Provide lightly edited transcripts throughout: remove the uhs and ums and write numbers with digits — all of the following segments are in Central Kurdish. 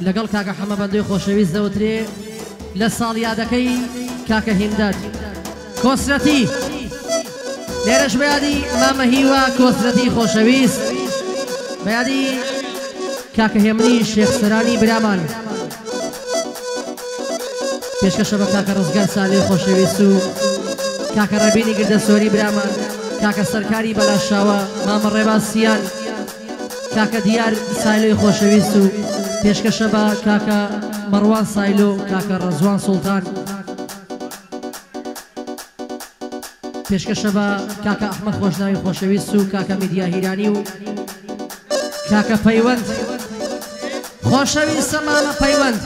لەگەڵ کاکە حەمە بەندەی خۆشەویست دەوترێ لە ساڵیادەکەی کاکە هیندات کۆسرەتی لێرەش بەیادی مامە هیوا کۆسرەتی خۆشەویست بەیادی کاکە هێمنی شێخسەرانی برامان پێشکەشە بە کاکە ڕزگار ساڵی خۆشەویست و کاکە ڕەبینی گردە سۆری برامان کاکە سەرکاری بەلاشاوە مامە ڕێباسیان کاکە دیار سایلۆی خۆشەویست و پێشکەشە بە کاکە مەڕوان سایلۆ کاکە ڕەزوان سوڵتان پێشکەشە بە کاکە ئەحمەد خۆشناوی خۆشەویست و کاکە میدیا هیرانی و کاکە پەیوەند خۆشەویستە مامە پەیوەند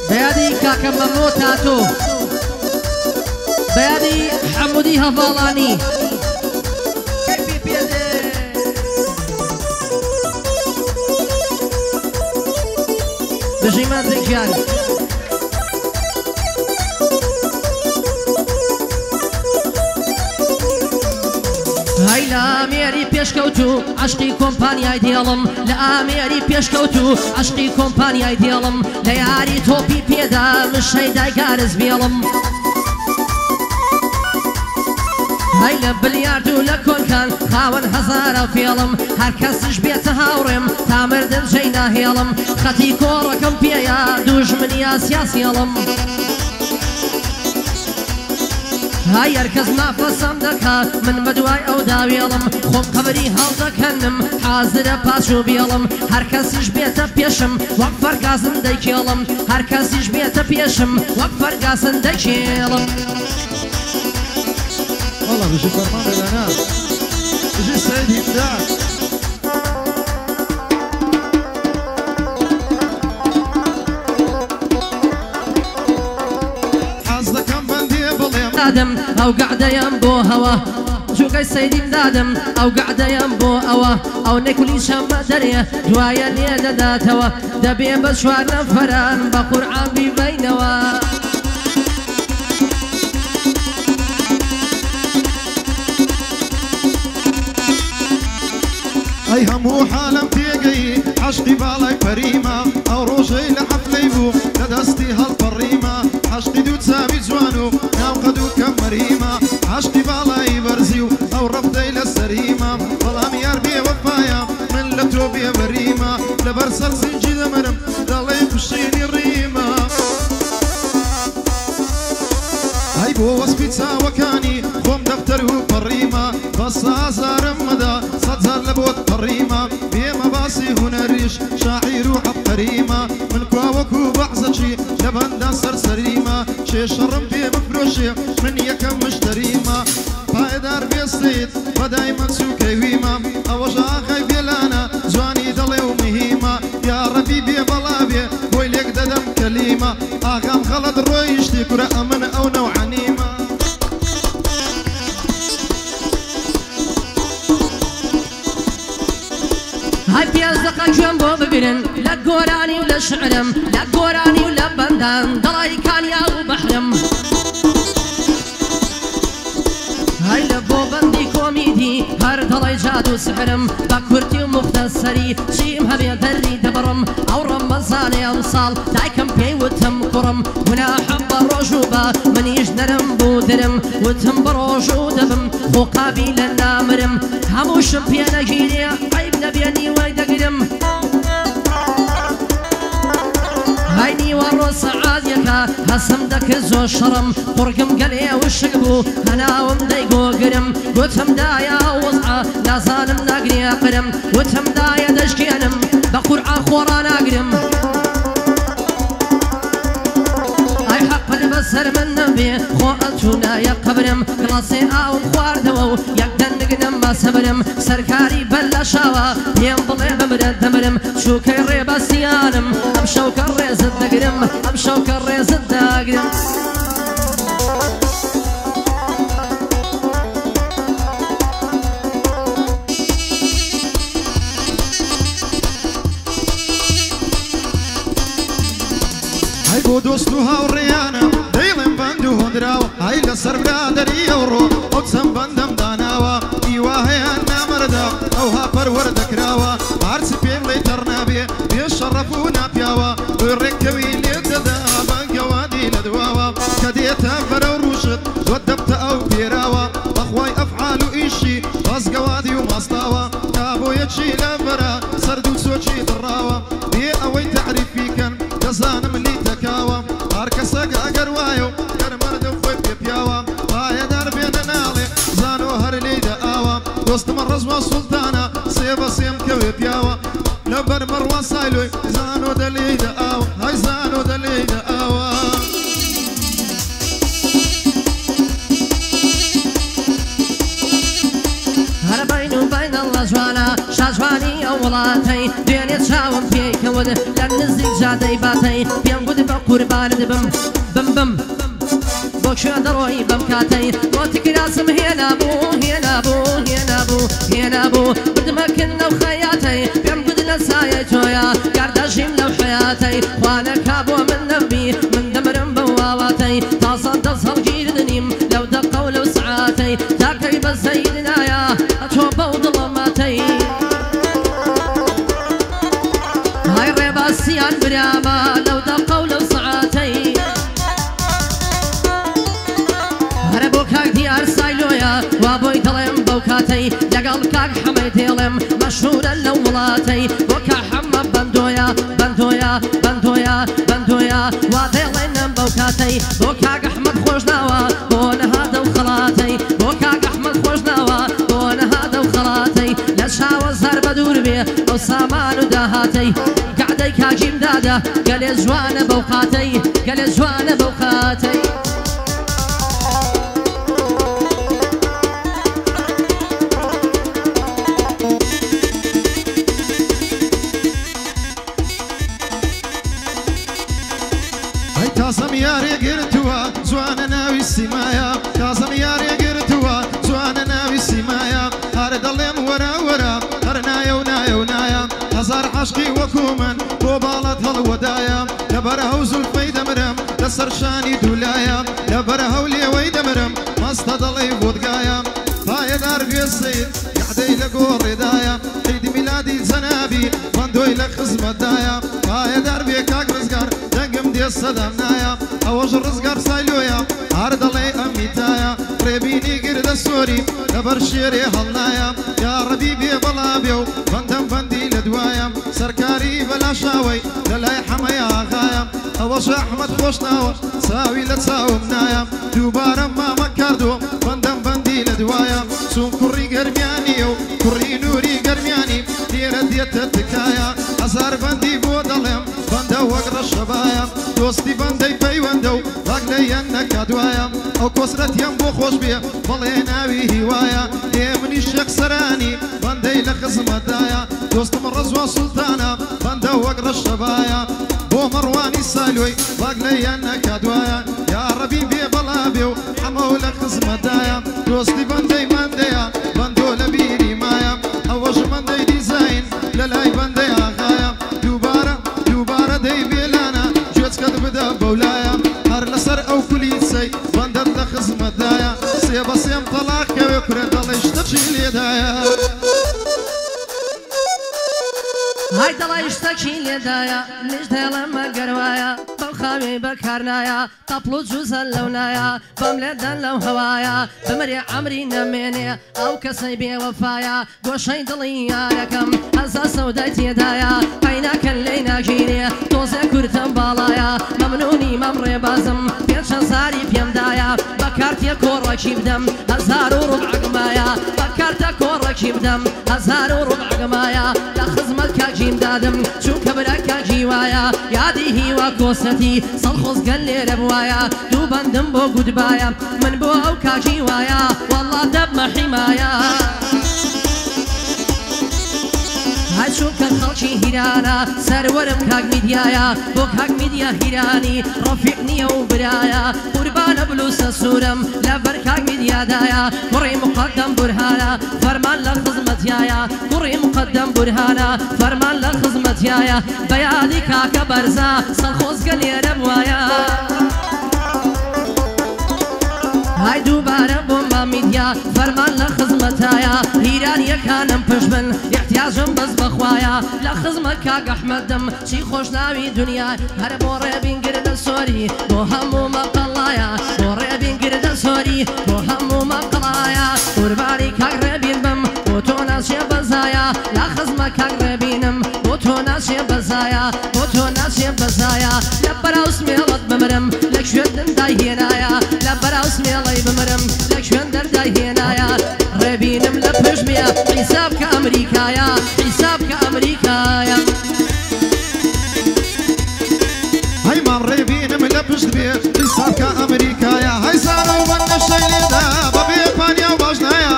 بەیادی کاکە مەمنۆ تاتۆ بەیادی حەمودی هەڤاڵانی بژیمان زێکیان هەی لە ئامێری پێشکەوتو عەشقی کۆمپانیای دێڵم لە ئامێری پێشکەوتو عەشقی کۆمپانیای دێڵم لە یاری تۆپی پێدا مشەی دایگارز بێڵم هەی لە بلیارد و لە کۆنکان خاوەن هەزارە فێڵم هەر کەسش بێتە هاوڕێم تا مردن جێی ناهێڵم خەتی کۆڕەکەم پێیە دوژمنی سیاسیڵم هاي هەرکەس نافەسەم دەکات من بەدوای ئەو داوێڵم خۆم قەبری هەڵدەکەنم حازرە پاش و بێڵم هەرکەسیش بێتە پێشم وەک فەرگاسن دەیکێڵم هەرکەسیش بێتە پێشم وەک فەرگاسن دەیکێڵم والله بجي فرمان الأنام بجي سعيد هندات دادم ئەو گەعدەیەم بۆ هەوە جووکەی سەیدیم دادم ئەو گەعدەیەم بۆ ئەوە ئەو نێکولیشەم بە دەرێ دوایە لێ دەداتەوە دەبێ بە چوار نەفەران بە قورعان بیبەینەوە ئەی هەموو حالم تێگەی عەشقی باڵای پەریمە ئەو ڕۆژەی لە حەفلەی بوو لە دەستی هەڵپەڕیمە عەشقی دوو چاوی جوان و ناو قەد و کەمەریمە عەشقی باڵای بەرزی و ئەو ڕەبدەی لە سەریمە بەڵام یار بێوەفایە من لە تۆ بێبەریمە لەبەر سەر زینجی دەمەرم دەڵێ کوشتینی ڕیمە هەی بۆ وەسپی چاوەکانی خۆم دەفتەر و پەڕیمە بە سازارم مەدا سەد جار لە بۆت پەڕیمە بێمە باسی هونەریش شاعیر و عەبقەریمە من کواوەکو بەعزەچی لە بەندا سەرسەریمە شێشەڕم پێ بفرۆشێ من یەکەم مشتەریمە پایدار بێستیت بەدای مەچووکەویمە ئەوەش ئاخای بێلانە جوانی دەڵێ و مهیمە یا ڕەبی بێ بەڵا بێ بۆی لێک دەدەم کەلیمە ئاغام خەڵەت ڕۆیشتی کورە ئەمن ئەو نەوعەنیمە هاي پیاز دقا جوان بۆ بگرن لە گۆرانی و لە شعرم لە گۆرانی و لە بەندان دڵی کانیا و بەحرم هاي لە بۆ بەندی کۆمیدی هەر دڵی جاد و سحرم بە کورتی و مختەسەری چیم هەبێ دەری دەبڕم ئەو ڕەمەزانێ ئەم ساڵ دایکەم پێی وتم کوڕم گوناحەم بە ڕۆژ و بە منیش نەرم بوو درم وتم بە ڕۆژ و دەبم بۆ قابیلە نامرم هەمووشم پێ نەگیرێ عیب نەبێنی وای دەگرم هاي نیوەڕۆ سەعادیەکە هەسم دەکرد زۆر شەڕم قورگم گەلێ وشک بوو هەناوم دەیگۆگرم گوتم دایە وەزعە نازانم ناگرێ قرم وتم دایە دەشکێنم بە قورعان خۆڕا ناگرم ئای حەقت بەسەر من نەبێ خۆ ئەچوونایە قەبرم گڵاسێ ئاوم خواردەوە و یەک دەنگنم بە سەبرم سەرکاری بەلەشاوە پێم بڵێ بمرە دەمرم چووکەی ڕێبەسیانم ئەم شەوکە ڕێزت دەگرم ئەم شەوکە ڕێزت داگرم هەی بۆ دۆست و هاوڕێیانم دەیڵێم بەند و هۆندراوە هەی لەسەر برادەری ئەوڕۆ ئەو چەند بەندەم داناوە هیوا هەیە نامەردا ئەوها پەروەردەکراوە هەرچی پێم لێ تەڕنابێ بێشەڕەفوو ناپیاوە ڕێکەوی لێ دەدا بەنگەوادی لە دواوە کە دێتە بەرە ڕوشت زۆر دەبتە ئەو پێراوە بەخوای ئەفعال و ئیشی بەزگەوادی و ماستاوە تا بۆ یەکی لە بەرە سەرد و چۆچی دڕاوە بێ ئەوەی تەعریفیکەن دەزانم لی تەکاوە هەر کەسەک ئەگەر وایە و گەرمەردە خۆی پێ پیاوە پایەدار بێنە ناڵێ زانۆ هەر لێی دەئاوە دۆستمە ڕەزوە سوڵتانە سێ بە سێم کەوێ پیاوە لە بەرمەڕوا سایلۆی زانۆ دەلێی دەئاوە هەی زانۆ دەلێی دەئاوە هەربین و بین ئەڵڵە جوانە شاجوانی ئەو وڵاتەی دوێنێت چاوم پێیکەوت لە نزیک جادەی باتەی پێم گوت بە قوربانت بم بم بم بۆ کوێ دەڕۆی بەم کاتەی بۆ تکراسم هێنابوو هێنابوو هێنابوو هێنابوو بردمەکن لەو خەیاتەی پێم گوت لە سایە تۆیە گاردەژیم لەو حەیاتەی خوانەکا بۆ من نەبی من دەمرم بە واواتەی تازە دەست هەڵگیردنیم لەو دەقە و لەو سعاتەی تاکەی بە سەیدنایە ئەتۆ بەو دڵەماتەی های ڕێباسیان برامە لەو دەقە و لەو سعاتەی هەرە بۆ کاک دیار سایلۆیە وا بۆی دەڵێم بەو کاتەی لەگەڵ کاک حەمەی دێڵێم مەشهورە لەو وڵاتەی بۆ کا حەمە بەندۆیە بەندۆیە بەندۆیە بەندۆیە وا دێڵێنم بەو کاتەی بۆ کاک ئەحمەد خۆش ناوە بۆ نەهادە و خەڵاتەی بۆ کاک ئەحمەد خۆش ناوە بۆ نەهادە و خەڵاتەی لە چاوە زەر بە دوور بێ ئەو سامان و داهاتەی گعدەی کاجیم دادە گەلێ جوانە بەو قاتەی گەلێ جوانە بەو قاتەی تازەم یارێ گرتووە جوانە ناوی سیمایە تازەم یارێ گرتووە جوانە ناوی سیمایە هەر دەڵێم وەرە وەرە هەر نایە و نایە و نایە هەزار عاشقی وەکو من بۆ باڵەت هەڵوەدایە لەبەرە هەو زولفەی دەمرم لەسەر شانی دوولایە لەبەرە هەو لێوەی دەمرم مەستە دەڵێی بۆدگایە پایەدار گوێسەید یعدەی لە گۆڕێدایە عیدی میلادی جەنابی بەندۆی لە خزمەتدایە پایەدار بێ کاک ڕزگار دەنگم دێ سەدەم نایە ئەوەش ڕزگار سایلۆیە هەر دەڵێ ئەمیتایە ڕێبینی گردە سۆری لەبەر شێرێ هەڵنایە یا ڕەبی بێ بەڵا بێ و بەندەم بەندی لە دوایە سەرکاری بەلاشاوەی لە لای حەمەی ئاغایە ئەوەش ئەحمەد خۆش ناوە چاوی لە چاوم نایە دووبارە مامە کردو بەندەم بەندی لە دوایە چون کوڕی گەرمیانیە و کوڕی نووری گەرمیانی لێرە دێتە تکایە هەزار بەندی بۆ دەڵێم بەندە وەک ڕەشەبایە دۆستی بەندەی پەیوەندە و ڕاک لە یەن نەکا دوایە ئەو کۆسرەتیان بۆ خۆش بێ بەڵێ ناوی هیوایە ئێ منی شێخ سەرانی بەندەی لە خزمەتدایە دۆستم ڕەزوا سوڵتانە بەندە وەک ڕەشەبایە بۆ مەڕوانی سالۆی ڕاک لە یەن نەکا دوایە یا ڕەبی بێ بەڵا بێ و حەمە و لە خزمەتدایە دۆستی بەندەی مەندەیە بەندۆ لە بیری مایە ئەوەش بەندەی دیزاین لە لای بەندەی ئاغایە دووبارە دەی بێلانە گوێچکەت بدە بەولایە هەر لەسەر ئەو کولیسەی بەندەت لە خزمەتدایە سێ بە سێم تەلاق کەوێ کورێ دەڵێ شتەچی لێدایە های دەڵی شتێکی لێدایە لیش دێڵم مەگەروایە بەو خاوێ بەکارنایە تەپڵ و جوزە لەو نایە بەم لێدەن لەو هەوایە بمرێ ئەمری نەمێنێ ئەو کەسەی بێوەفایە گۆشەی دڵی یارەکەم ئەزا سەودای تێدایە پەیناکەن لێی ناگیرێ تۆزێ کورتم باڵایە مەمنونی مەم ڕێبازم پێنج هەزاری پێمدایە بە کارتێ کۆڕەکی بدەم هەزار و ڕوبعگمایە بە کارتە کۆڕەکی بدەم هەزار و ڕوبعگمایە لە خزمەت کاجیم دادم چونکە برا کاجی وایە یادی هیوا کۆسەتی سەڵخۆزگەل لێرە بوایە دوو بەندم بۆ گودبایە من بۆ ئەو کاجی وایە وەڵڵا دەبمە حیمایە هەچووکە خەڵکی هیرانە سەروەرم کاک میدیایە بۆ کاک میدیا هیرانی ڕەفیق نییە و برایە قوربانە بلوسە سوورم لەبەر کاک میدیادایە کوڕی مقەدەم بورهانە فەرمان لە خزمەتیایە کوڕی مقەدەم بورهانە فەرمان لە خزمەتیایە بە یادی کاکە بەرزە سەڵخۆزگە لێرە بوایە های دووبارە بۆمە میدیا فەرمان لە خزمەتایە هیرانیەکانم پشت بن احتیاجم بەس بەخوایە لە خزمەت کاک ئەحمەدم چی خۆشناوی دنیای هەر بۆ ڕێبین گردە سۆری بۆ هەموو مەقەڵایە بۆ ڕێبین گردە سۆری بۆ هەموو مەقەڵایە قوربانی کاک ڕێبین بم بۆ تۆ ناچێ بەزایە لە خزمەت کاک ڕێبینم بۆ تۆ ناچێ بەزایە بۆ تۆ ناچێ بەزایە لە بەراو سمێڵت بمرم لە کوێن دەردای هێنایە لە بەراو سمێڵەی بمرم لە کوێن دەردای هێنایە ڕێبینم لە پشمێ حیساب کە ئەمریکایە حیساب کە ئەمریکایە هەیمان ڕێبینم لە پشت بێ حیساب کە ئەمریکایە هەی زانە و بەندە شەی لێدا بەبێ پانیا و باش نایە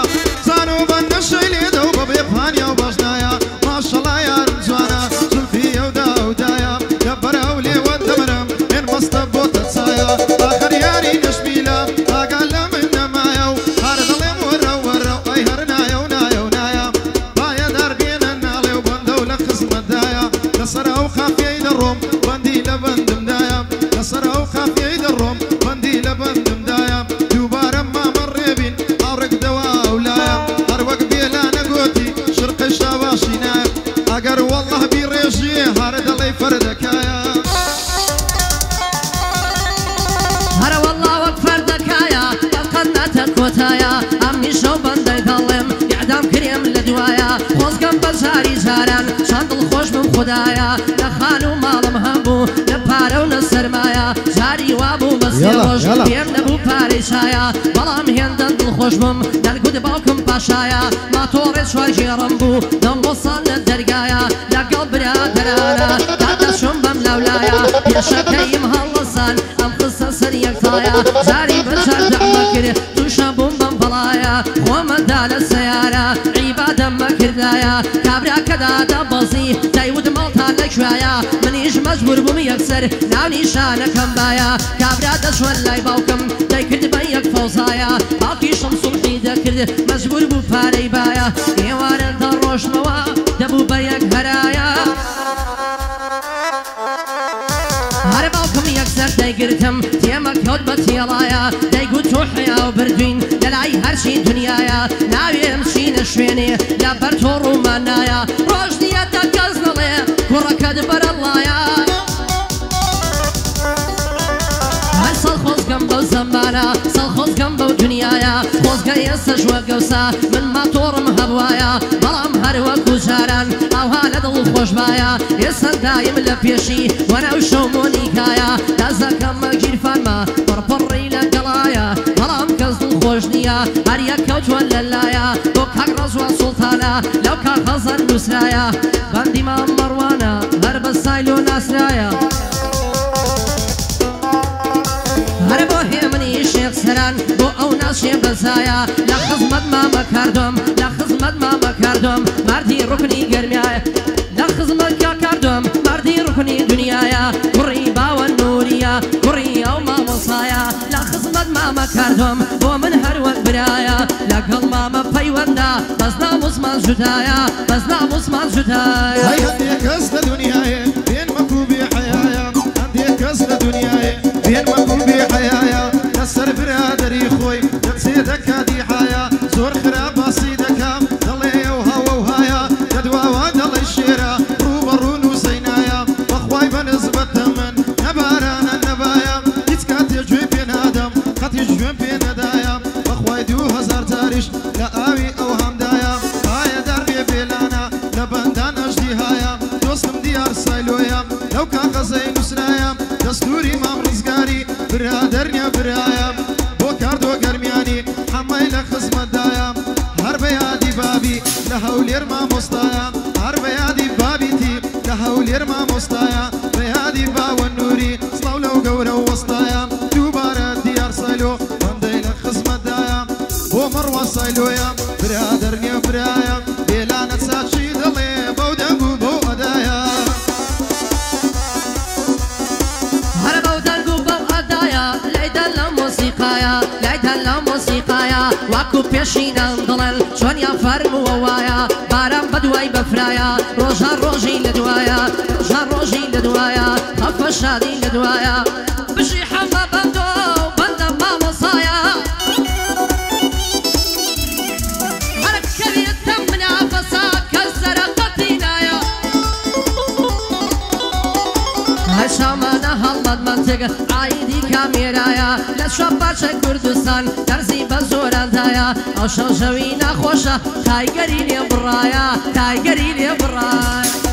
زانە و بەندە شەی لێدا و بەبێ پانیا و باش نایە ماشەڵا یارم جوانە زولفی ئەودا ئەودایە لە بەراو لێوە دەمرم هێن مەستە بۆتە چایە ئاخر یاری نەشمیلە ئاگا لە من نەمایە و هەر دەڵێم وەرە وەرە ئەی هەر نایە و نایە و نایە باە دەربێنە ناڵێ و بەندە و لە خزمەتدایە لەسەر ئەو خافیەی دەڕۆم بەندی لە بەندمدایە لەسەر ئەو خافیەی دەڕۆم بەندی لە بەندمدایە دووبارە مامە ڕێبین ئاڕێک دەوا ئەولایە هەر وەک بێلا نەگۆتی شرقی شاباشی نایە ئەگەر وەڵڵه بیڕێژیێ هەرە دەڵێی فەردەکایە هەرە وەڵڵا وەک فەردەکایە قەت ناتە کۆتایە ئەمنی شەو بەندەی دەڵێم یعدام کرێم لە دوایە خۆزگەم بە جاری جاران چەند دڵخۆش بم خودایە لە خان و ماڵم هەبوو لە پارە و لە سەرمایە جاری وابوو بە سێ ڕۆژ پێم نەبوو پارەی چایە بەڵام هێندەن دڵخۆش بم دەرگوت باوکم پاشایە ماتۆڕێ چوار ژێڕم بوو دەم بۆ ساڵ لە دەرگایە لەگەڵ برادەرانە دادەچوم بەم لەولایە پێشەکەیم هەڵەسان ئەم قسە سەر یەکتایە جاری بەچار دەعمە کرد تووشە بووم بەم بەڵایە خۆمەدا لە سەیارە عیبادەم مەکردایە کابراکەدا دەبەزی دەیوت ماڵتان لەکوایە منیش مەجبور بووم یەکسەر ناو نیشانەکەم بایە کابرا دەچوەن لای باوکم دەیکرد بە یەک فەوزایە باوکیشم سوڵحی دەکرد مەجبور بوو پارەی بایە ئێوارە دەڕۆژمەوە دەبوو بە یەک هەرایە هەرە باوکم یەکسەر دەیگرتم تێمە کەوت بە تێڵایە دەیگوت تۆ حیا و بردوین لەلای هەرچی دنیایە ناوێم چینە شوێنێ لە بەر تۆ ڕوومان نایە ڕۆژ دیەتە کەس نەڵێ کوڕەکەت بەرەڵایە هەر سەڵ خۆزگەم بەو زەمانە سەڵ خۆزگەم بەو دنیایە خۆزگە ئێستا ژوە گەوسا من ماتۆڕم هەبوایە بەڵام هەروەکو جاران ئاوها لە دڵ خۆش بایە ئێستا دایم لە پێشی وەناو شەومۆنیکایە دازەکەمە گیرفانمە پڕپڕی لە گەڵایە بەڵام کەس دڵ خۆش نییە هەر یەک کەوتوە لەلایە بۆ کاک ڕەزوان سوڵتانە لەو کاک خەزەر نووسرایە بەندی مام مەڕوانە هەر بە سایلۆ ناسرایە هەر بۆ هێمنی شێخ سەران بۆ ئەو ناچێ بەزایە لە خزمەت مامە کاردۆم لە خزمەت مامە کاردۆم مردی ڕوکنی گەرمیایە لە خزمەت کا کاردۆم مردی ڕوکنی دنیایە کوڕی باوە نوریە کوڕی ئەو مامۆسایە لە خزمەت مامە کاردۆم بۆ من هەروەک برایە لەگەڵ مامە پەیوەندە بەس ناموسمان جودایە بەس ناموسمان جودایە هەی هەندێک کەس لە دنیایە بێن مەکوو بێ حەیایە هەندێک کەس لە دنیایە بێن مەکوو بێ حەیایە لەسەر برادەری خۆی دەچێ دەکا دیحایە زۆر خراپ باسی دەکام دەڵێ ئەو هەوە و هایە دەدواوە دەڵێ شێرە ڕوبەڕوو نووسەی نایە بەخوای بەنسبەتە من نەبارانە نەبایە هیچ کاتێ گوێ پێ نادەم قەتیش گوێم پێ نەدایە بەخوای 2000 جاریش لە ئاوی ئەو هەمدایە هایە دەربێ بێلانە لە بەندان ئەژدی هایە دۆستم دیار سایلۆیە لەو کاغەزەی نووسرایە دەستوری مام ڕزگاری برادەر نیە برایە بۆ کاردۆ گەرمیانی هەمای لە خزمەتدایە هەر بە یادی بابی لە هەولێر مامۆستایە هەر بە یادی بابیتی لە هەولێر مامۆستایە بە یادی باوە نووری سڵاو لەو گەورە و وەستایە دووبارە دیار سایلۆ بەندەی لە خزمەتدایە بۆ مەڕوا سایلۆیە برادەر نیە برایە بێلانە چاچی دەڵێ بەو دەنگ و بەو ئەدایە هەرە بەو دەنگ و بەو ئەدایە لەیدەن لە مۆسیقایە لەیدەن لە مۆسیقایە واکو پێشینان دڵێن چۆنیان فەرمووە وایە باران بەدوای بەفرایە ڕۆژان ڕۆژی لە دوایە ژان ڕۆژی لە دوایە خەفە شادی لە دوایە بژی حەمە بەندۆ بەندە مامۆسایە منطق عایدی کامێرایە لە شەپاچە کوردستان دەرزی بە زۆرەندایە ئەو شەوژەوی نەخۆشە تایگەری لێ بڕایە تایگەری لێ بڕایە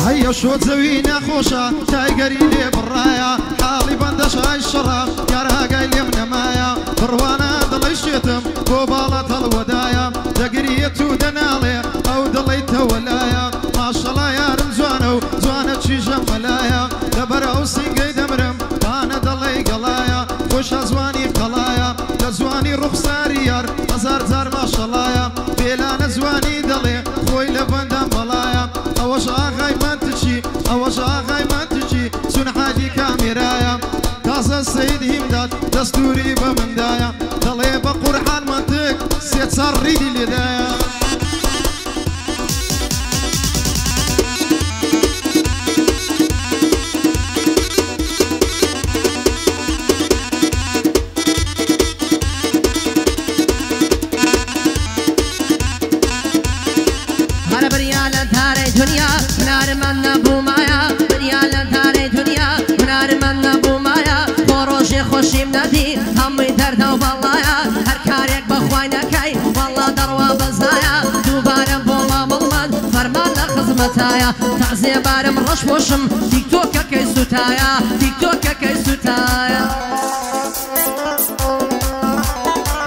هەیە شۆ زەوی نەخۆشە تایگەری لێ بڕایە حاڵی بەندەشای شەڕە یارهاگای لێم نەمایە بڕوانە دڵی شێتم بۆ باڵەت هەڵوەدایە دەگریێت و دەناڵێ ئەو دڵیتەوە لایە ماشەڵا یارم جوانە و جوانە چیژە مەلایە لەبەر ئەو سینگەی دەمرم بانە دڵی گەڵایە خۆشە زوانی قەڵایە لە زوانی ڕوخساری یار هەزار جار ماشەڵایە بێلانە زوانی دەڵێ خۆی لە بەندەم بەڵایە ئەوەش ئاغای منتچی ئەوەش ئاغای منتچی چون حاجی کامێرایە تازە سەید هیمداد دەستوری بە مندایە دەڵێ بە قورحان منتق سێ چار ڕیدی لێدایە دنیا هنر من نبوو مایە بریا لە دارەی دنیا هنر من نبوو مایە بۆ ڕۆژێ خۆشیم نەدی هەمووی دەردە و بەڵایە هەر کارێک بەخوای نەکەی وەڵا دەڕوا بەزایە دووبارە بۆ مامەڵمان فەرمان لە خزمەتایە تەعزیە بارم ڕەش بۆشم تیکتۆکەکەی سوتایە تیکتۆکەکەی سوتایە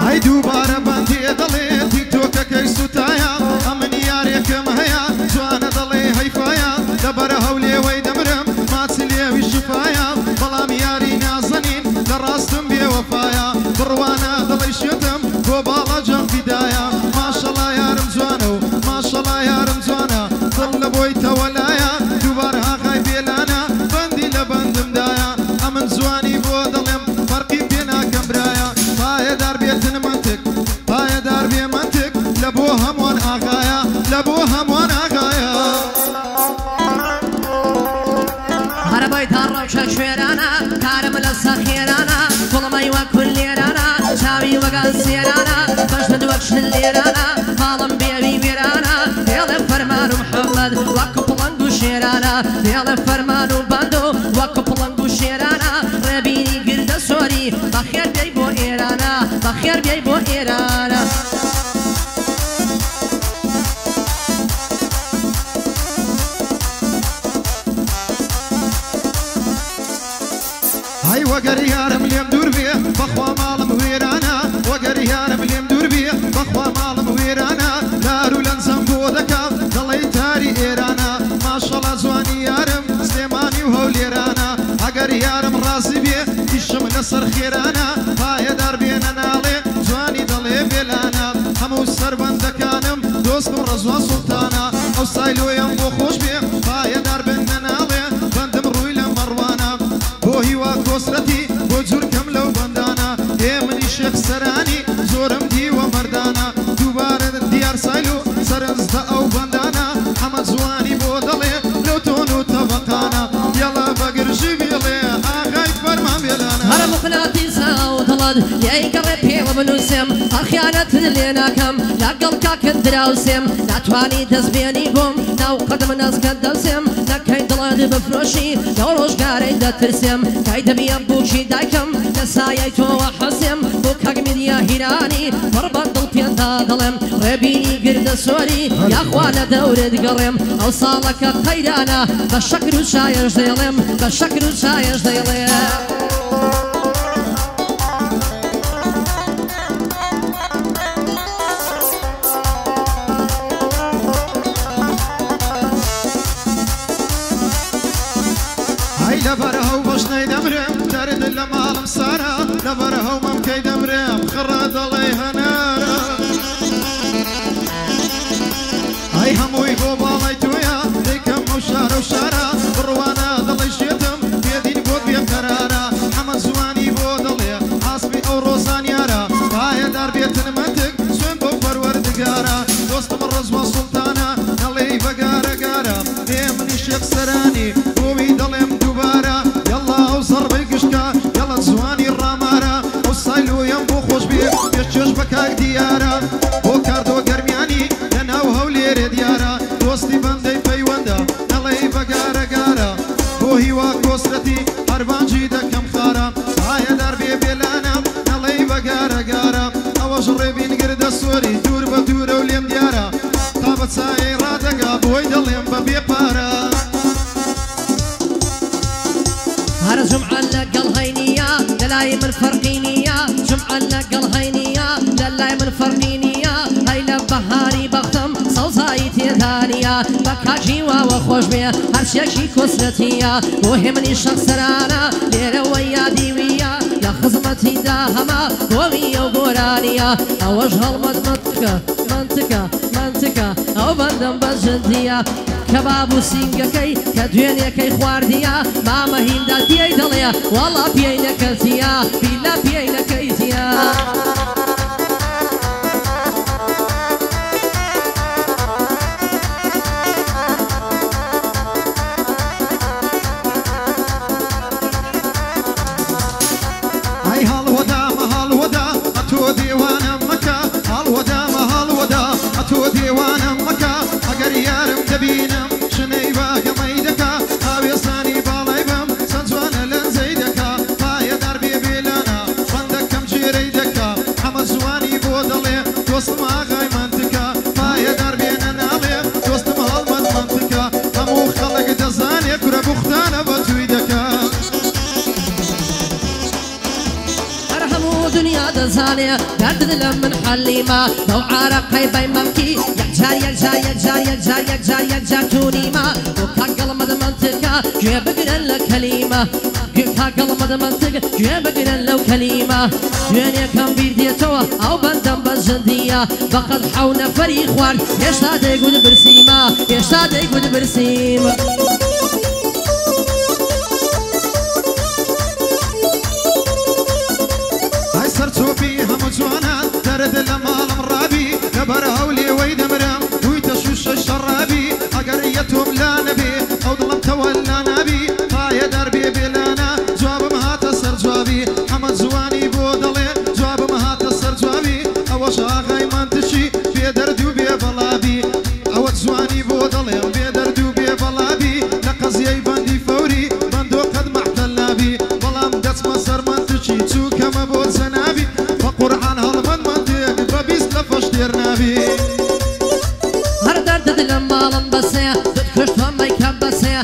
هەی دووبارە بەندێ دەڵێ تیکتۆکەکەی سوتایە ئەمن یارێکم هەیە جوانە دەڵێ هەیفایە لەبەرە هەولێوەی دەمرم ماچی لێوی شفایە بەڵام یاری نازەنین لە ڕاستم بێوەفایە بڕوانە دڵی شێتم بۆ باڵا جەم فیدایە ماشەڵا یارم جوانە و ماشەڵا یارم جوانە دڵ لە بۆی تەوەلایە دووبار هاقای بێلانە بەندی لە بەندمدایە ئەمن جوانی بۆ دڵێم فەرقی پێ ناکەم برایە پایەدار بێتن منتق پایەدار بێ منتق لە بۆ هەمووان ئاغایە لە بۆ هەمووان ئاغایە هەربای تا ڕەوشە شوێرانە کارم لە سەخێرانە کوڵمەی وەک کولێرانە چاوی وەگەن سێرانە بەشت وەک شل لێرانە ماڵم بێوی وێرانە دێڵێ فەرمان و محەممەد وەک پڵنگ و شێرانە دێڵێ فەرمان و بەند و وەک پڵنگ و شێرانە ڕێبینی گردە سۆری بەخێر بێی بۆ ئێرانە بەخێر بێی بۆ ئێرانە هەی وەگەر یارم لێم دوور بێ بەخوا ماڵم وێرانە وەگەر یارم لێم دوور بێ بەخوا ماڵم وێرانە دار و لەنجەم بۆ دەکەم دەڵێی تاری ئێرانە ماشەڵا جوانی یارم سلێمانی و هەولێرانە ئەگەر یارم ڕازی بێ ئیشم لەسەر خێرانە پایەدار بێنە ناڵێ جوانی دەڵێ بێلانە هەموو سەربەندەکانم دۆستم ڕەزوا سوڵتانە ئەو سایلۆیەم بۆ خۆش بێ پایەدار بێنە ناڵێ بەندم ڕووی لە مەڕوانە بۆ هیوا کۆسرەتی بۆ جورکەم لەو بەندانە ئێمنی شێخ سەرانی زۆرم دیوە مەردانە دووبارە دیار سایل و سەرنجدە ئەو بەندانە ئەمە جوانی بۆ دەڵێ لەو تۆن و تەبەقانە یەڵە بەگرژی بێڵێ ئاغای فەرمان بێلانە هەرە مقناتیسە ئەو دڵت یایگەڕێ پێوە بنووسێم هەخیانەت لێ ناکەم لەگەڵ کاکت دراوسێم ناتوانی دەستبێنی بۆم ناو قەدم نەزکەت دەوسێم نەکەی دڵت بفرۆشی لەو ڕۆژگارەی دەترسێم کای دەبیە بووکی دایکەم لە سایەی تۆوە حەسێم بۆ کاگمیدیا هیرانی پڕ بە دڵ پێدا دڵێم ڕێبینی گردە سۆری یاخوا لە دەورت گەڕێم ئەو ساڵەکە قەیرانە بە شەکر و شایەش دەیڵێم بە شەکر و شایەش دەیڵێم لەبەر هەو بەشنەی دەمرێم دەرد لە ماڵم سارە لەبەر هەو مەمکەی دەمرێم خڕە دەڵێ هەنارە ئەی هەمووی بۆ باڵای توێە دەیکەم ئەو شارە و شارە بڕوانە دەڵی شێتم بێدین بۆت بێم قەرارە ئەمە زوانی بۆ دەڵێ ئاسمی ئەو ڕۆزانیارە پایەدار بێتن منتق سوێن بۆ پەروەردگارە دۆستم ڕەزوا سوڵتانە دەڵێی بەگارەگارە ئێمنی شێخ سەرانی بۆوی دەڵێم دووبارە یەڵا ئەو زەڕبەی گشتە یەڵە جوانی ڕامارە ئەو سایلۆیەم بۆ خۆش بێ پێش چێش بە کاک دیارە بۆ کاردۆ گەرمیانی لە ناو هەولێرێ دیارە دۆستی بەندەی پەیوەندە نەڵێی بەگارە گارە بۆ هیوا کۆسرەتی هەربانجی دەکەم خارە ئایەدار بێ بێلانە نەڵێی بەگارە گارە ئەوەش ڕێبین گردە سۆری دوور بە دوورە و لێم دیارە تا بە چایەی ڕادەگا بۆی دەڵێم بە بێپارە هەر جمعە لەگەڵ هەینیە لەلای من فەرقی نییە جمعە لەگەڵ هەینیە لەلای من فەرقی نییە هەی لە بەهاری بەختم سەوزایی تێدانیە بە کاژی واوە خۆش بێ هەرچێکی کۆسرەتیە بۆ هێمنی شەخسەرانە لێرەوە یادیویە لە خزمەتیدا هەما بۆویە و گۆرانیە ئەوەش هەڵمەت منتکە ئەو بەندەم بەجددیە کەباب و سینگەکەی کە دوێنێکەی خواردیە مامە هیندا پێی دەڵێ وەڵا پێی نەکەتیە بیلا پێی نەکەیتیە ئەی هەڵوەدامە هەڵوەدا ئەتۆ دێوانم مەکە هەڵوەدامە هەڵوەدا ئەتۆ دێوانم مەکە ئەگەر یارم دەبینم شنەی باگەمەی دەکا هاوێستانی باڵای بم سەنجوانە لەنجەی دەکا پایەدار بێ بێلانە بەندەکەم جێرەی دەکا ئەمە جوانی بۆ دەڵێ دۆستم ئاغای منتکە پایەدار بێنە ناڵێ دۆستم هەڵمەت منتکە هەموو خەڵک دەزانێ کورە بوختانە بە توی دەکا دنیا دەزانێ دەرد لە من حەلیمە بەو عارەقەی بەیمەمکی یەکجار تونیمە بۆ کاگەڵمەد منتکە گوێ بگرن لە کەلیمە کاگەڵمەد منتک گوێ بگرن لەو کەلیمە دوێنێکەم بیر دێتەوە ئەو بەندەم بەجددیە بەقەد حەو نەفەری خوارد هێشتا دەیگوت برسیمە هێشتا دەیگوت برسیمە سەرچۆپی هەموو جوانان دەرد لە ماڵم ڕابی لەبەر هەولێوەی دەمرم دویتە شوشە شەڕابی ئەگەر یەتۆم لا نەبێ ئەو دڵم تەوەلا نابی پایەدار بێ بێلانە جوابم هاتە سەر جوابی ئەمە جوانی بۆ دەڵێ جوابم هاتە سەر جوابی ئەوەش ئاغای منتشی بێ دەرد و بێ بەڵابی ئەوە جوانی بۆ دەڵێم بێ دەرد و بێ بەڵابی لە قەزیەی بەندی فەوری بەندۆ قەد مەحتەلابی بەڵام دەچمە سەر منتشی چووکەمە بۆ جەنابی قرآن هەڵمەند منتێک بەبیست لە فەشتێر نابی هەر دەردت لە ماڵم بەسێ دتکشتوە مەیکە بەسێ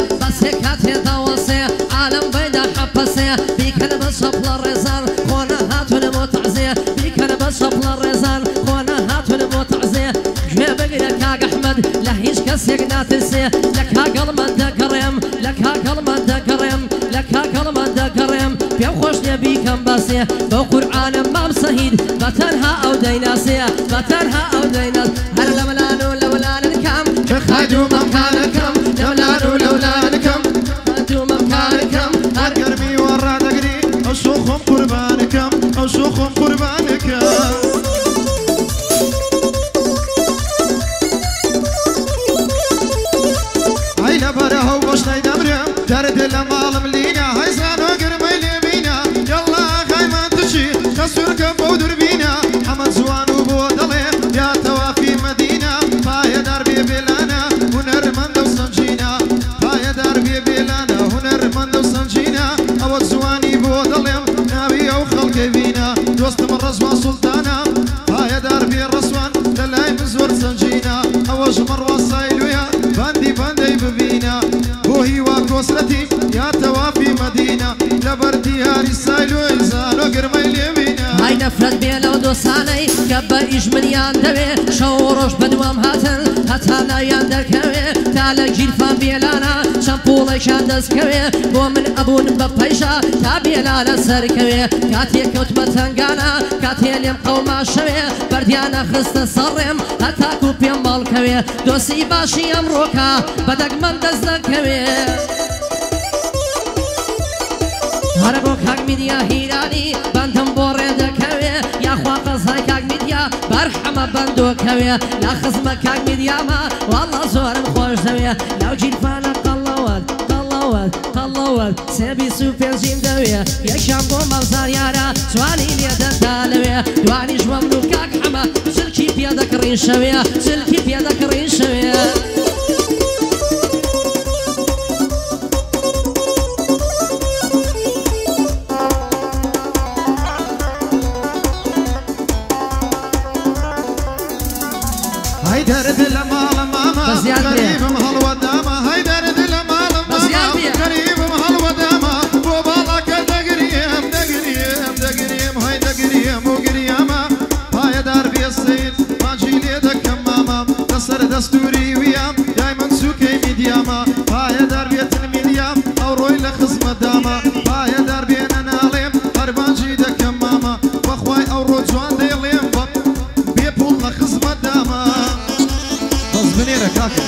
کاتێ داوەسێ عالم بەیدا حەپەسێ بیکەنە بە شەپڵە ڕێزان خۆنە هاتونە بۆ تەعزێ بیکەنە بە شەپڵە ڕێزان خۆنە هاتونە بۆ تەعزێ گوێ بگرە کاک ئەحمەد لە هیچ کەسێک ناترسێ لە کاگەڵمە دەگەڕێم لە کاگەڵمە دەگەڕێم لە کاگەڵمە دەگەڕێم پێم خۆش لێ بیکەم بەسێ بەو قورعانم مام سەهید بەتەنها ئەو دەیناسێ بەتەنها ئەو دەیناس هەر لە مەلان و لە وەلانکەم خەد و مەمکانەکەم لەولان و لەولانەکەم خەد و مەمکانەکەم هەر گەرمی وەڕادەگری ئەو شۆخۆم قوربانەکەم ئەو شۆخۆم قوربانەکەم ئەی لەبەرە هەو بەشتای دەمرم دەرد لە ماڵم لینە هەیزانۆ گرمەی لێبینە یەڵڵا ئاغای منتشی کە سوورکە بەو دووربینە ئەمە جوان و بۆ دەڵێ یا تەوافی مەدینە پایەدار بێ بێلانە هونەرمەندە و سەنجینە پایەدار بێ بێلانە هونەرمەندە و سەنجینە ئەوە جوانی بۆ دەڵێم ناوی ئەو خەڵکەی بینە دۆستم ڕەزوان سوڵتانە پایەدار بێ ڕەسوان لەلای من زۆر سەنجینە ئەوەش مەڕوا سایلویە بەندەی ببینە بۆ هیوا کۆسرەتی یا تەوافی مەدینە لەبەر دیاری سایلوی زانۆ گرمەی لێبینە های نەفرەت بێ لەو دۆستانەی کە بە ئیش منیان دەوێ شەو و ڕۆژ بەدوام هاتن هەتا ناویان دەرکەوێ تا لە گیرفان بێلانە چەند پوڵێکیان دەستکەوێ بۆ من ئەبوون بە پەیشە تا بێلانە سەرکەوێ کاتێک کەوتمە تەنگانە کاتێ لێم قەوما شەوێ بەردیانە خستە سەڕێم هەتاکو پێم باڵکەوێ دۆسی باشی ئەمڕۆکە بەدەگمەند دەست دەکەوێ هەرە بۆ کاک میدیا هیرانی بەندم بۆ ڕێدەکەوێ یاخوا قەزای کاک میدیا بەرحەمە بەندۆکەوێ لا خزمە کاک میدیامە وەڵڵا زۆرم خۆش دەوێ لاو جیرفانە قەڵەوەت سێبی سو پێنجیم دەوێ یەکیان بۆ مەوزار یارە جوانی لێدەدا لەوێ دوانیش وەم و کاک حەمە چلکی پێدەکڕین شەوێ چلکی پێدەکڕین شەوێ درد لمال ماما غريبم هالودامة هاي درد لمال ماما غريبم هالودامة وبالك دقريم دقريم دقريم هاي دقريم وقريامة هاي دربي السيد ماجي ليدك ماما دسر دستوري ويام دايما سوكي ميدياما هاي دربي الميديام او روي لخصم داما هاي دربي انا ليم هربان جيدك ماما واخواي او روجوان ديليم بيبول لخصم داما غصبني ركاكا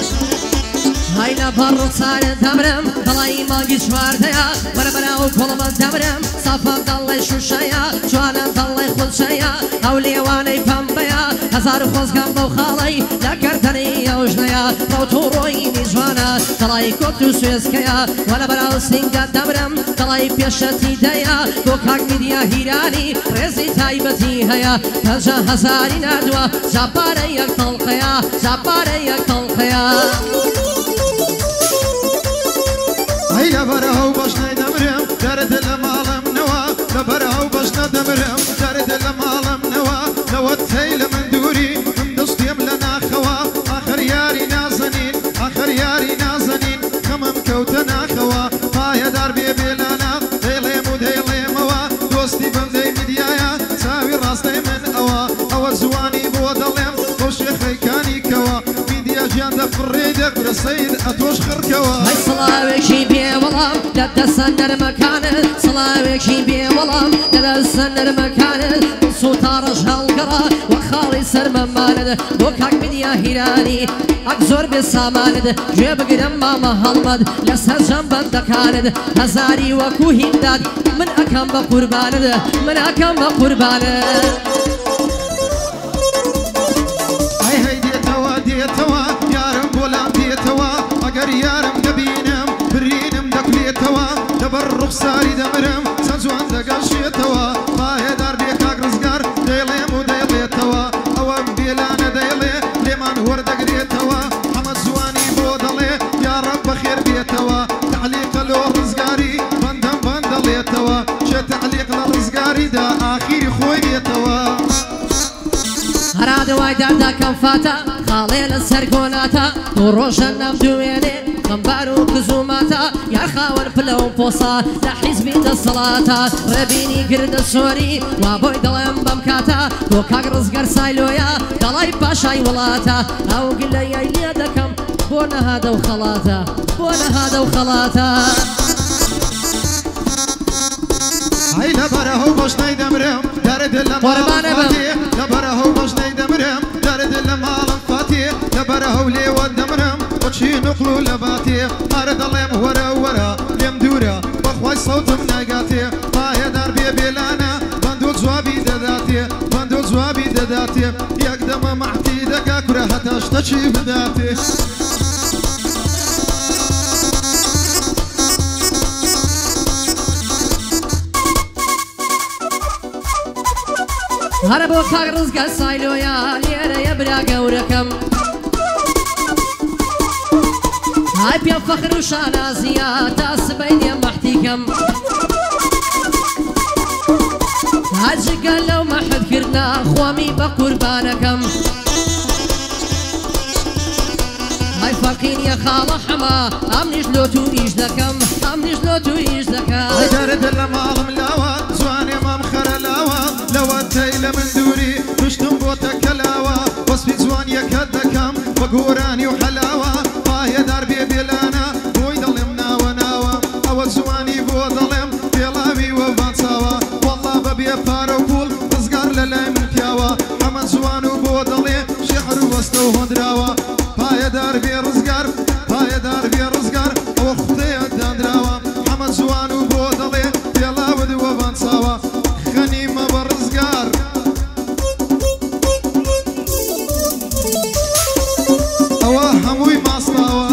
هاي لبر صار دمرم دلاي ماجي شوارديا بربرا وكلمة دمرم صفا دلاي شوشيا جوانا دلاي خلشيا هولي واني بامبيا هزار خوز قام وخالي لكرتني وجنيا روتوروي جوانا دلاي كوتو سويسكيا ولا برا سينجا دمرم دلاي بيشتي ديا بوكاك ميديا هيراني رزي تايبتي هيا هجا هزاري ندوا جباري يكتلقيا جباري يكتلقيا هاي لبره وبشنا دمرم درد المعلم نوا لبره وبشنا دمرم درد المعلم نوا لو التيل من دوري من دستيم لنا خوا آخر ياري نازنين آخر ياري نازنين خمم كوتنا خوا هاي دربي بلانا ديليم وديليم وا دوستي بمدي مديايا ساوي راستي من أوا أو زواني بودلم وشيخي كاني كوا ميديا جاندة فريدك والسيد أتوش خركوا هاي صلاوي شي بيه والله لا تسنر مكانه صلاوي شي بيه والله لا تسنر مكانه صوت رجال قرا وخالي سر مماند وكاك بديا هيراني اكزور بساماند جيب قدم ماما هلمد لسر جنب دكاند هزاري وكو هنداد من اكم بقرباند من اكم بقرباند هاي ديتوا يارم بولام ديتوا اگر يارم دبينم برينم دكليتوا دبر رخصاري دمرم سنزوان دقاشيتوا باهي دار بيكاك رزقار ديليم وديليتوا اوام بيلانا ديلي ليمان ور دقريتوا حمد زواني بودلي يا رب خير بيتوا تعليق لو رزقاري بندم بندليتوا شي تعليق لرزقاري دا اخيري خوي بيتوا هراد وايدار دا كم فاتا خالي للسرقوناتا وروشا نبدويني خنبارو كزوماتا يا خاور بلو بوصا لحزبي الصلاة ربيني قرد السوري وابوي دلم بمكاتا وكاك رزقر سايلويا دلاي باشاي ولاتا او قلي يا دكم بونا هذا وخلاتا بونا هذا وخلاتا هاي لبره وبشني دمرم درد المال لبره وبشني دمرم درد المال فاتي لبره ولي ودمرم وشي نقلو لباتي ارد الله ورا ورا لم دورا بخوي صوت مناقاتي هاي دربي بلانا بندوق زوابي دداتي بندوق زوابي دداتي يقدم معتي دقا كره هتشتشي بداتي هربو كاك رزق سايلويا ليرا يبرا قوركم هاي بيا فخر وشانازيا تاس بيني محتيكم هاجي قال لو ما حد كرنا خوامي بقربانكم هاي فاقين يا خالة حما امنيش لوتو ايش دكم امنيش لوتو ايش دكم درد المال ملاوة زواني ما مخر لاوة لو التيل من دوري مشتم بوتك لاوة وصفي زوان يكدكم وقوراني وحلاوة هاي دربي بلانا ويدلم ناوة ناوة أول زواني بوظلم بيلابي وبانساوة والله ببي فاروبول تزقار للاي من كياوة حمد زوانو بوظلي شحر وستو هندراوة هاي دربي رزقار هاي دربي رزقار وخطي الدندراوة حمد زوانو بوظلي بيلابي وبانساوة خنيمة برزقار أواه هموي ماسطاوة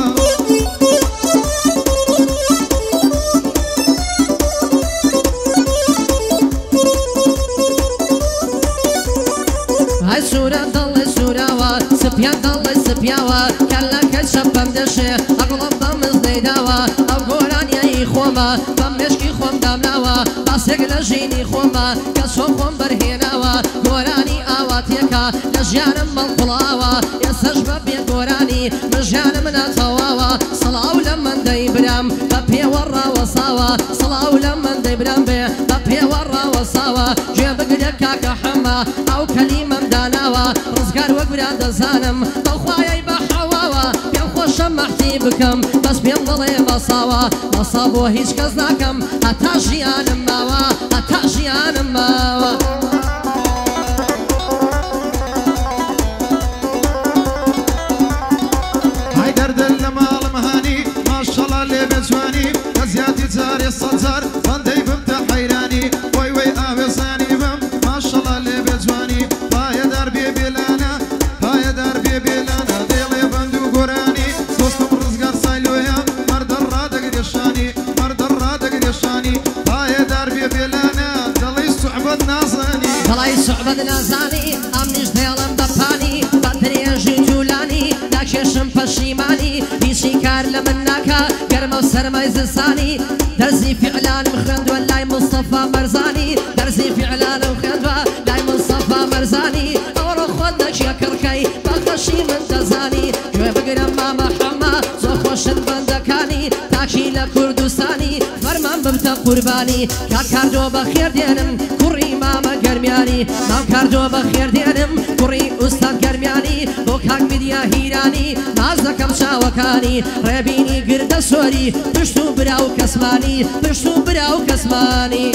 هاي سورة ضل سوراوة سبيان ضل سبياوة كلا كشبم دشي أغلب ضمز ديداوة أو قران يا خوما بمشكي خوم دامناوة باسق لجيني خوما كسوم خوم برهيناوة قراني آوات يكا بکە لە ژیانم مەڵقوڵاوە ئێستەش بە بێگۆرانی من ژیانم ناتەواوە سڵاو لە من دەیبرام بە پێوە ڕاوەساوە سڵاو لە من دەیبرام بێ بە پێوە ڕاوەساوە گوێ بگرە کاکە حەما ئەو کەلیمەم داناوە ڕزگار وەک برا دەزانم بەخوایەی بە حەواوە پێم خۆشە مەحتی بکەم بەس پێم دڵێ مەساوە مەسا بۆ هیچ کەس ناکەم هەتا ژیانم ماوە هەتا ژیانم ماوە جواني كزياتي زاري الصدر فندي بمتى حيراني وي وي آبزاني بم ما شاء الله اللي بجواني هاي دربي بلانا هاي دربي بلانا ديلي بندو قراني دوستم رزقار سايلويا مرد الرادق ديشاني مرد الرادق ديشاني هاي دربي بلانا دلي صعبة نازاني دلي صعبة نازاني أمنيش ديلم بباني بدريجي جولاني داكشم پشیمانی هیچی کار لمن ناکا گرم و سرمای زستانی درزی فعلان مخوند و لای مصطفى مرزانی درزی فعلان مخوند و لای مصطفى مرزانی ئەوڕۆ خۆت نەکیە کڕکەی بەخەشی من دەزانی گوێ بگرم مامە حەما زۆر خۆشن بەندەکانی تاکی لە کوردستانی فەرمان ببتە قوربانی کات کاردۆ بەخێر دێنم کوڕی مامە گەرمیانی مام کاردۆ بەخێر دێنم کوڕی ئوستاد گەرمیانی بۆ کاک میدیا هیرانی ناز دەکەم چاوەکانی ڕێبینی گردە سۆری پشت و برا و کەسمانی پشت و برا و کەسمانی